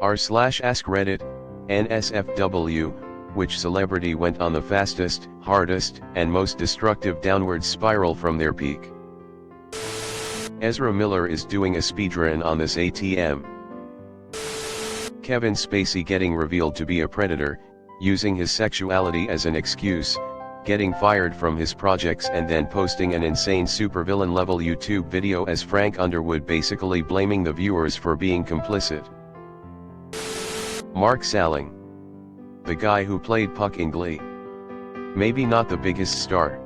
r/AskReddit, nsfw, which celebrity went on the fastest, hardest, and most destructive downward spiral from their peak? Ezra Miller is doing a speedrun on this ATM. Kevin Spacey getting revealed to be a predator, using his sexuality as an excuse, getting fired from his projects and then posting an insane supervillain level YouTube video as Frank Underwood basically blaming the viewers for being complicit. Mark Salling, the guy who played Puck in Glee. Maybe not the biggest star,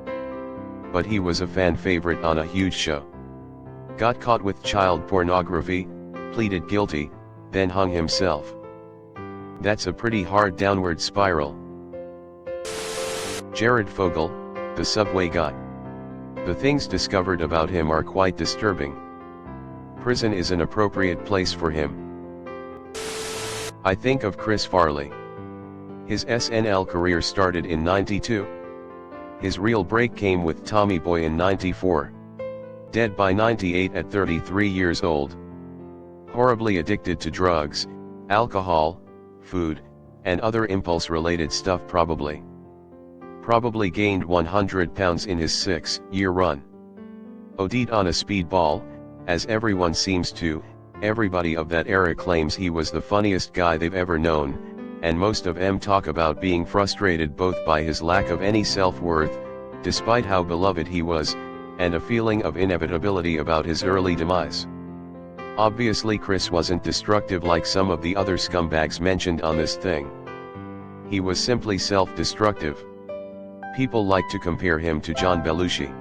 but he was a fan favorite on a huge show. Got caught with child pornography, pleaded guilty, then hung himself. That's a pretty hard downward spiral. Jared Fogle, the subway guy. The things discovered about him are quite disturbing. Prison is an appropriate place for him. I think of Chris Farley. His SNL career started in '92. His real break came with Tommy Boy in '94. Dead by '98 at 33 years old. Horribly addicted to drugs, alcohol, food, and other impulse-related stuff probably. Probably gained 100 pounds in his 6-year run. OD'd on a speedball, as everyone seems to. Everybody of that era claims he was the funniest guy they've ever known, and most of them talk about being frustrated both by his lack of any self-worth, despite how beloved he was, and a feeling of inevitability about his early demise. Obviously Chris wasn't destructive like some of the other scumbags mentioned on this thing. He was simply self-destructive. People like to compare him to John Belushi.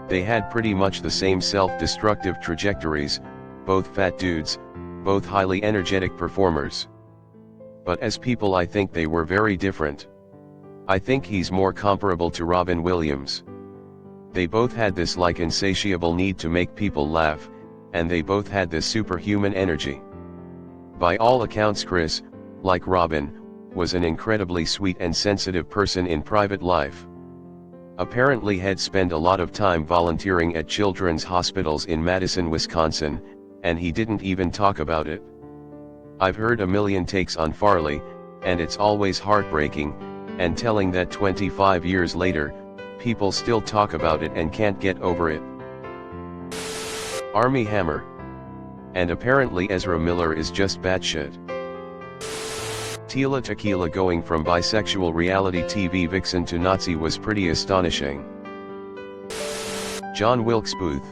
They had pretty much the same self-destructive trajectories, both fat dudes, both highly energetic performers. But as people I think they were very different. I think he's more comparable to Robin Williams. They both had this like insatiable need to make people laugh, and they both had this superhuman energy. By all accounts Chris, like Robin, was an incredibly sweet and sensitive person in private life. Apparently had spent a lot of time volunteering at children's hospitals in Madison, Wisconsin, and he didn't even talk about it. I've heard a million takes on Farley, and it's always heartbreaking, and telling that 25 years later, people still talk about it and can't get over it. Armie Hammer. And apparently Ezra Miller is just batshit. Tila Tequila going from bisexual reality TV vixen to Nazi was pretty astonishing. John Wilkes Booth.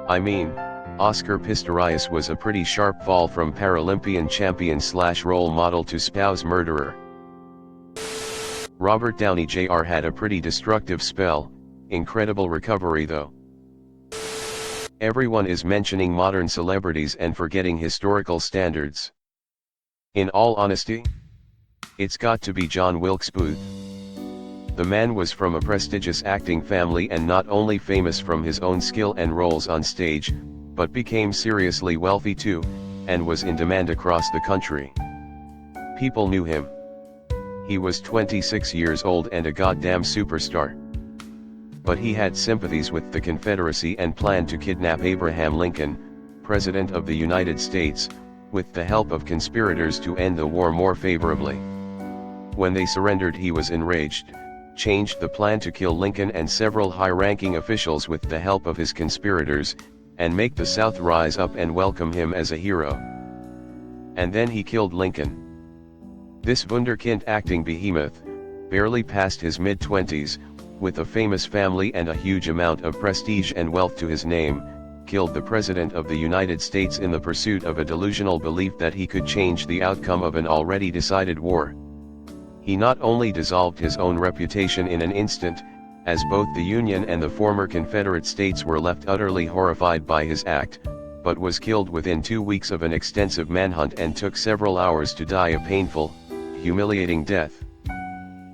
I mean, Oscar Pistorius was a pretty sharp fall from Paralympian champion / role model to spouse murderer. Robert Downey Jr. had a pretty destructive spell, incredible recovery though. Everyone is mentioning modern celebrities and forgetting historical standards. In all honesty, it's got to be John Wilkes Booth. The man was from a prestigious acting family and not only famous from his own skill and roles on stage, but became seriously wealthy too, and was in demand across the country. People knew him. He was 26 years old and a goddamn superstar. But he had sympathies with the Confederacy and planned to kidnap Abraham Lincoln, President of the United States, with the help of conspirators to end the war more favorably. When they surrendered he was enraged, changed the plan to kill Lincoln and several high-ranking officials with the help of his conspirators, and make the South rise up and welcome him as a hero. And then he killed Lincoln. This wunderkind acting behemoth, barely past his mid-20s, with a famous family and a huge amount of prestige and wealth to his name, killed the President of the United States in the pursuit of a delusional belief that he could change the outcome of an already decided war. He not only dissolved his own reputation in an instant, as both the Union and the former Confederate States were left utterly horrified by his act, but was killed within 2 weeks of an extensive manhunt and took several hours to die a painful, humiliating death.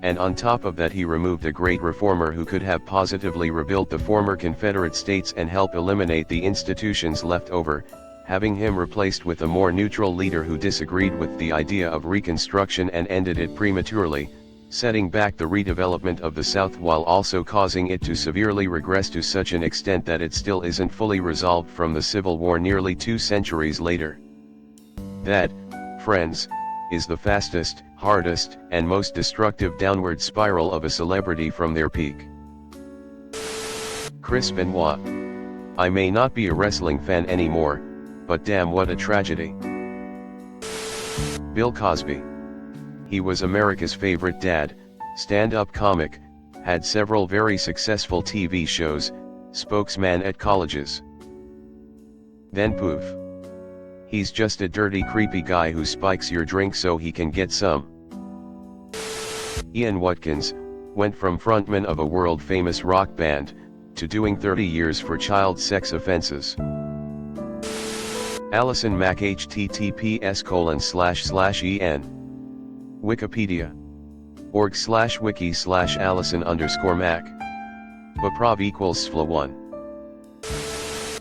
And on top of that he removed a great reformer who could have positively rebuilt the former Confederate States and help eliminate the institutions left over, having him replaced with a more neutral leader who disagreed with the idea of Reconstruction and ended it prematurely, setting back the redevelopment of the South while also causing it to severely regress to such an extent that it still isn't fully resolved from the Civil War nearly 2 centuries later. That, friends, is the fastest, hardest, and most destructive downward spiral of a celebrity from their peak. Chris Benoit. I may not be a wrestling fan anymore, but damn, what a tragedy. Bill Cosby. He was America's favorite dad, stand-up comic, had several very successful TV shows, spokesman at colleges. Then poof. He's just a dirty, creepy guy who spikes your drink so he can get some. Ian Watkins went from frontman of a world-famous rock band to doing 30 years for child sex offenses. Alison Mack. https://en Wikipedia org/wiki/Alison_Mack Baprov =SFLA1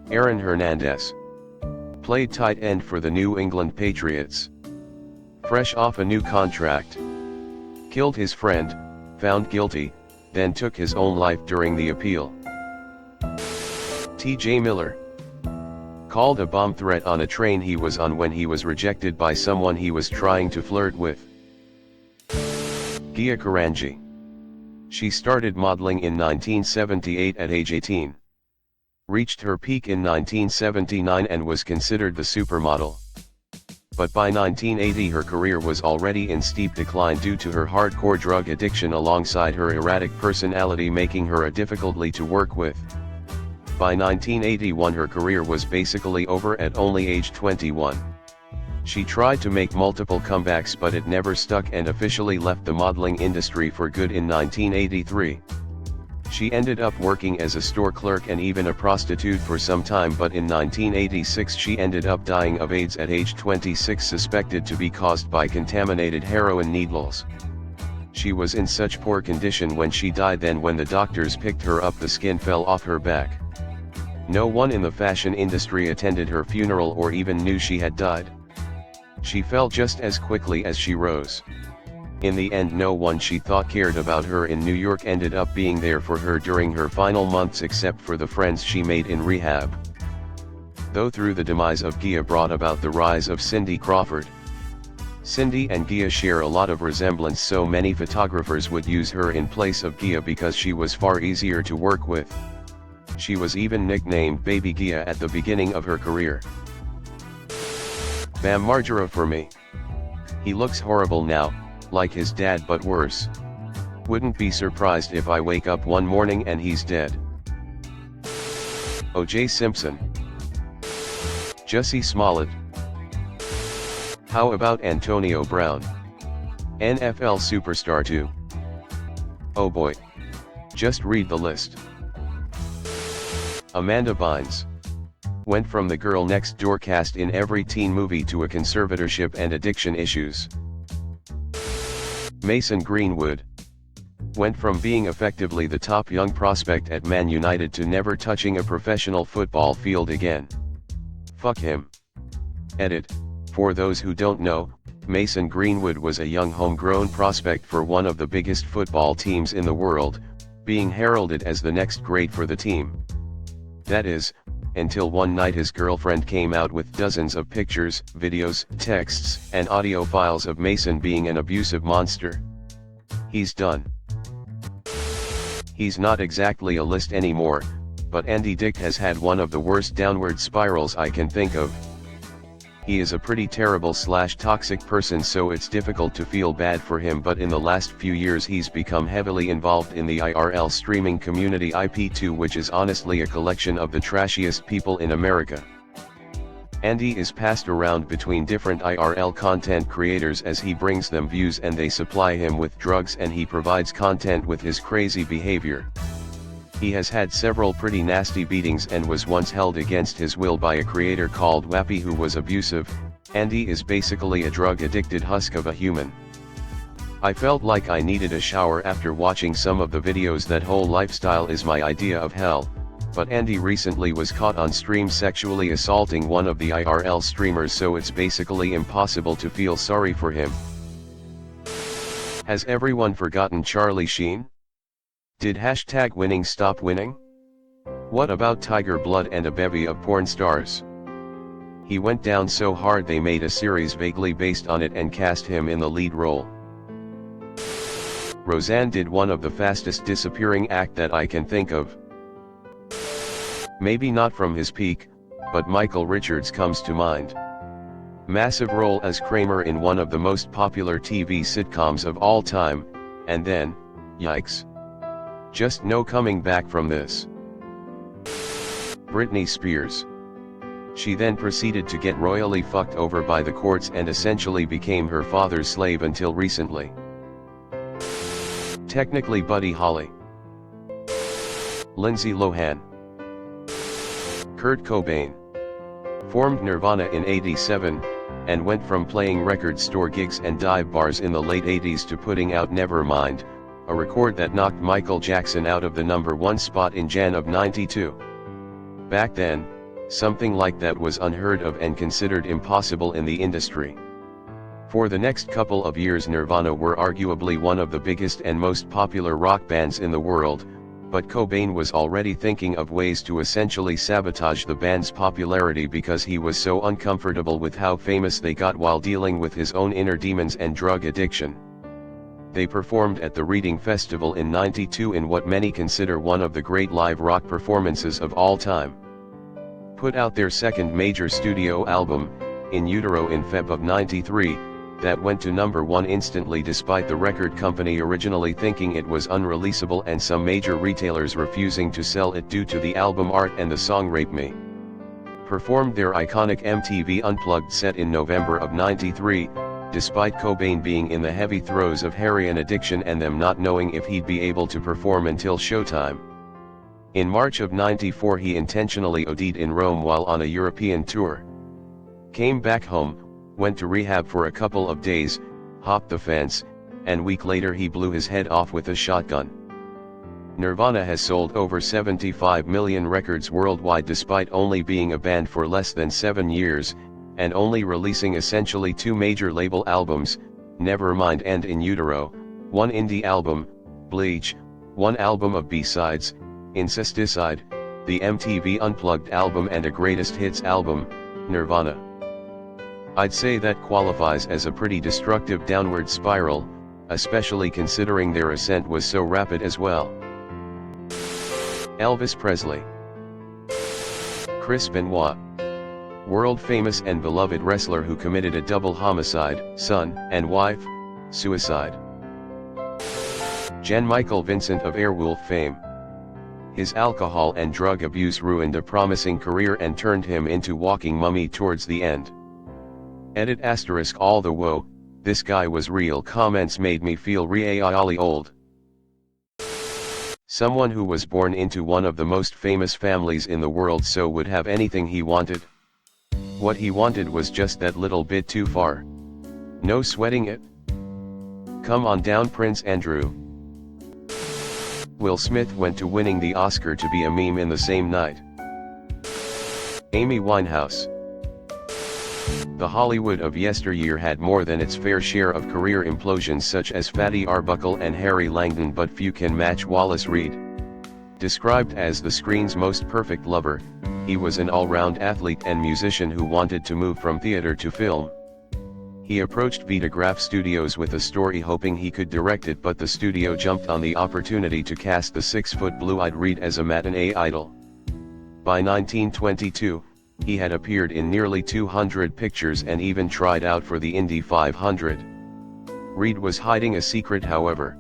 Aaron Hernandez played tight end for the New England Patriots. Fresh off a new contract. Killed his friend, found guilty, then took his own life during the appeal. T.J. Miller called a bomb threat on a train he was on when he was rejected by someone he was trying to flirt with. Gia Karanji. She started modeling in 1978 at age 18. Reached her peak in 1979 and was considered the supermodel. But by 1980 her career was already in steep decline due to her hardcore drug addiction alongside her erratic personality, making her a difficultly to work with. By 1981 her career was basically over at only age 21. She tried to make multiple comebacks but it never stuck and officially left the modeling industry for good in 1983. She ended up working as a store clerk and even a prostitute for some time, but in 1986 she ended up dying of AIDS at age 26, suspected to be caused by contaminated heroin needles. She was in such poor condition when she died, then when the doctors picked her up the skin fell off her back. No one in the fashion industry attended her funeral or even knew she had died. She fell just as quickly as she rose. In the end, no one she thought cared about her in New York ended up being there for her during her final months, except for the friends she made in rehab. Though through the demise of Gia brought about the rise of Cindy Crawford. Cindy and Gia share a lot of resemblance, so many photographers would use her in place of Gia because she was far easier to work with. She was even nicknamed Baby Gia at the beginning of her career. Bam Margera for me. He looks horrible now, like his dad but worse. Wouldn't be surprised if I wake up one morning and he's dead. O.J. Simpson. Jussie Smollett. How about Antonio Brown? NFL superstar too. Oh boy. Just read the list. Amanda Bynes. Went from the girl next door cast in every teen movie to a conservatorship and addiction issues. Mason Greenwood. Went from being effectively the top young prospect at Man United to never touching a professional football field again. Fuck him. Edit. For those who don't know, Mason Greenwood was a young homegrown prospect for one of the biggest football teams in the world, being heralded as the next great for the team. That is, until one night his girlfriend came out with dozens of pictures, videos, texts, and audio files of Mason being an abusive monster. He's done. He's not exactly a list anymore, but Andy Dick has had one of the worst downward spirals I can think of. He is a pretty terrible / toxic person, so it's difficult to feel bad for him, but in the last few years he's become heavily involved in the IRL streaming community IP2, which is honestly a collection of the trashiest people in America. Andy is passed around between different IRL content creators as he brings them views and they supply him with drugs and he provides content with his crazy behavior. He has had several pretty nasty beatings and was once held against his will by a creator called Wappy who was abusive. Andy is basically a drug-addicted husk of a human. I felt like I needed a shower after watching some of the videos. That whole lifestyle is my idea of hell, but Andy recently was caught on stream sexually assaulting one of the IRL streamers, so it's basically impossible to feel sorry for him. Has everyone forgotten Charlie Sheen? Did #winning stop winning? What about Tiger Blood and a bevy of porn stars? He went down so hard they made a series vaguely based on it and cast him in the lead role. Roseanne did one of the fastest disappearing act that I can think of. Maybe not from his peak, but Michael Richards comes to mind. Massive role as Kramer in one of the most popular TV sitcoms of all time, and then, yikes. Just no coming back from this. Britney Spears. She then proceeded to get royally fucked over by the courts and essentially became her father's slave until recently. Technically Buddy Holly. Lindsay Lohan. Kurt Cobain. Formed Nirvana in '87, and went from playing record store gigs and dive bars in the late '80s to putting out Nevermind, a record that knocked Michael Jackson out of the #1 spot in Jan of '92. Back then, something like that was unheard of and considered impossible in the industry. For the next couple of years Nirvana were arguably one of the biggest and most popular rock bands in the world, but Cobain was already thinking of ways to essentially sabotage the band's popularity because he was so uncomfortable with how famous they got while dealing with his own inner demons and drug addiction. They performed at the Reading Festival in '92 in what many consider one of the great live rock performances of all time. Put out their second major studio album, In Utero in Feb of '93, that went to #1 instantly despite the record company originally thinking it was unreleasable and some major retailers refusing to sell it due to the album art and the song Rape Me. Performed their iconic MTV Unplugged set in November of '93, despite Cobain being in the heavy throes of heroin addiction and them not knowing if he'd be able to perform until showtime. In March of '94 he intentionally OD'd in Rome while on a European tour. Came back home, went to rehab for a couple of days, hopped the fence, and week later he blew his head off with a shotgun. Nirvana has sold over 75 million records worldwide despite only being a band for less than 7 years, and only releasing essentially 2 major label albums, Nevermind and In Utero, 1 indie album, Bleach, 1 album of B-sides, Incesticide, the MTV Unplugged album and a greatest hits album, Nirvana. I'd say that qualifies as a pretty destructive downward spiral, especially considering their ascent was so rapid as well. Elvis Presley. Chris Benoit. World famous and beloved wrestler who committed a double homicide, son and wife, suicide. Jan-Michael Vincent of Airwolf fame. His alcohol and drug abuse ruined a promising career and turned him into walking mummy towards the end. Edit * all the whoa, this guy was real comments made me feel really old. Someone who was born into one of the most famous families in the world so would have anything he wanted. What he wanted was just that little bit too far. No sweating it. Come on down Prince Andrew. Will Smith went to winning the Oscar to be a meme in the same night. Amy Winehouse. The Hollywood of yesteryear had more than its fair share of career implosions such as Fatty Arbuckle and Harry Langdon, but few can match Wallace Reed. Described as the screen's most perfect lover, he was an all-round athlete and musician who wanted to move from theater to film. He approached Vitagraph Studios with a story hoping he could direct it, but the studio jumped on the opportunity to cast the 6-foot blue-eyed Reed as a matinee idol. By 1922, he had appeared in nearly 200 pictures and even tried out for the Indy 500. Reed was hiding a secret, however.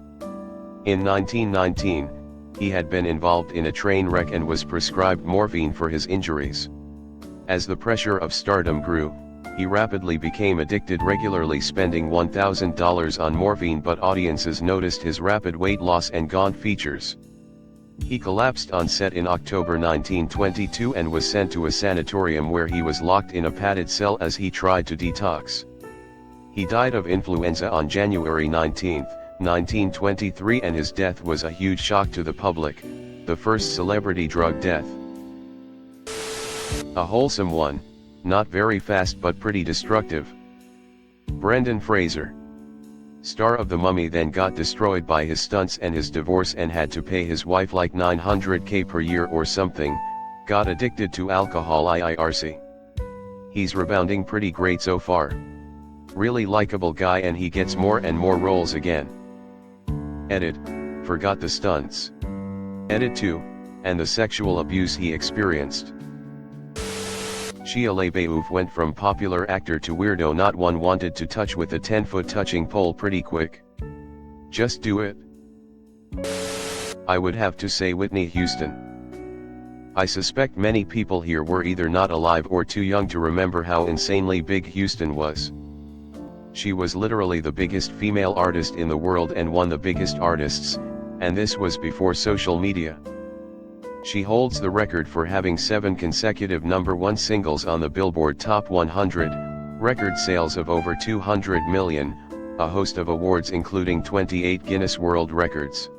In 1919, he had been involved in a train wreck and was prescribed morphine for his injuries. As the pressure of stardom grew, he rapidly became addicted, regularly spending $1,000 on morphine, but audiences noticed his rapid weight loss and gaunt features. He collapsed on set in October 1922 and was sent to a sanatorium where he was locked in a padded cell as he tried to detox. He died of influenza on January 19, 1923, and his death was a huge shock to the public, the first celebrity drug death. A wholesome one, not very fast but pretty destructive. Brendan Fraser. Star of The Mummy then got destroyed by his stunts and his divorce and had to pay his wife like $900K per year or something, got addicted to alcohol IRC. He's rebounding pretty great so far. Really likable guy, and he gets more and more roles again. Edit, forgot the stunts. Edit 2, and the sexual abuse he experienced. Shia LaBeouf went from popular actor to weirdo not one wanted to touch with a 10-foot touching pole pretty quick. Just do it. I would have to say Whitney Houston. I suspect many people here were either not alive or too young to remember how insanely big Houston was. She was literally the biggest female artist in the world and one of the biggest artists, and this was before social media. She holds the record for having 7 consecutive #1 singles on the Billboard Top 100, record sales of over 200 million, a host of awards including 28 Guinness World Records.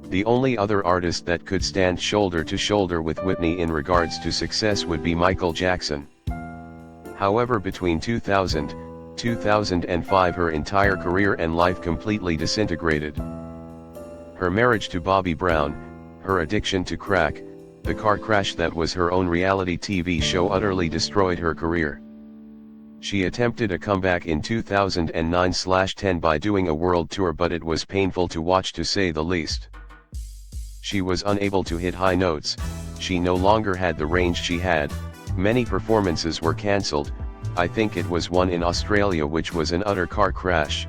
The only other artist that could stand shoulder to shoulder with Whitney in regards to success would be Michael Jackson. However, between 2000, 2005 her entire career and life completely disintegrated. Her marriage to Bobby Brown, her addiction to crack, the car crash that was her own reality TV show utterly destroyed her career. She attempted a comeback in 2009/10 by doing a world tour, but it was painful to watch, to say the least. She was unable to hit high notes, she no longer had the range she had, many performances were cancelled, I think it was one in Australia which was an utter car crash.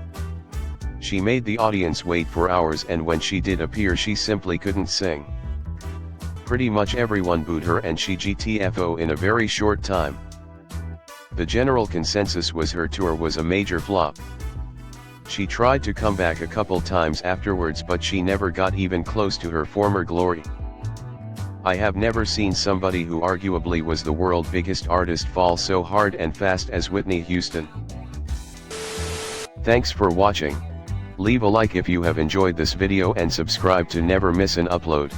She made the audience wait for hours, and when she did appear she simply couldn't sing. Pretty much everyone booed her and she GTFO in a very short time. The general consensus was her tour was a major flop. She tried to come back a couple times afterwards, but she never got even close to her former glory. I have never seen somebody who arguably was the world's biggest artist fall so hard and fast as Whitney Houston. Thanks for watching. Leave a like if you have enjoyed this video and subscribe to never miss an upload.